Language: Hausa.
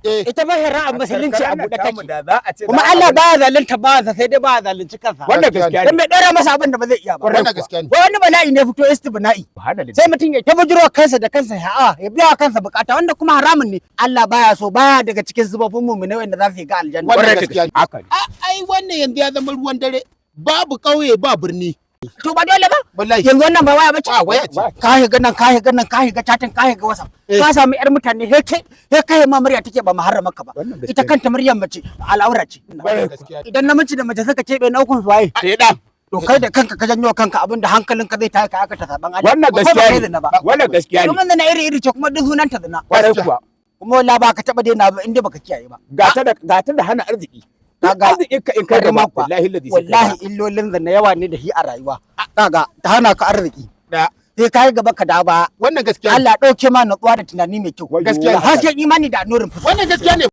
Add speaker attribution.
Speaker 1: ita ba shari'a musulunci a buɗe take
Speaker 2: da za a ce
Speaker 1: kuma Allah ba zalunta ba sai dai ba zalunci kansa
Speaker 2: wannan gaskiya
Speaker 1: dan bai dora masa abin da ba zai iya ba
Speaker 3: wannan gaskiya ne
Speaker 1: wani bala'i ne fito istibna'i sai mutum ya tabajiro kansa da kansa ya biya kansa bukata wanda kuma haramun ne Allah baya so baya daga cikin zubafin mu'mina wanda za su yi ga aljanna
Speaker 3: wannan gaskiya ne
Speaker 2: haka ne
Speaker 3: ai wannan yanzu ya zama ruwan dare babu kauye ba birni
Speaker 1: to ba dole ba
Speaker 3: wallahi
Speaker 1: yanzu wannan ba waya bace
Speaker 3: ba waya ce
Speaker 1: ka higa nan ka higa nan ka higa chatin ka higa wasa ka samu yar mutane he kai ma murya take ba muharrama ka ba ita kanta Maryam mace al'aura ce idan namiji da mace suka kebe na ukun su waye
Speaker 3: sai dan
Speaker 1: to kai da kanka ka janyo kanka abinda hankalinka zai tayi ka aka ta saban Allah
Speaker 2: wannan gaskiya ne wannan gaskiya ne
Speaker 1: kuma na iri ce kuma duk sunan ta zina
Speaker 2: kwarai kuwa
Speaker 1: kuma wallahi ba ka taba daina ba inda baka kiyaye ba
Speaker 2: gata da hana arziki
Speaker 1: kaga
Speaker 2: arziki in kai da
Speaker 1: wallahi illolin da na yawa ne da shi a rayuwa kaga ta hana ka arziki
Speaker 3: da
Speaker 1: sai kai gaba ka da ba
Speaker 3: wannan gaskiya
Speaker 1: Allah dauke ma natsuwa da tunani mai kyau
Speaker 3: gaskiya
Speaker 1: hasken imani da nurin
Speaker 3: wannan gaskiya ne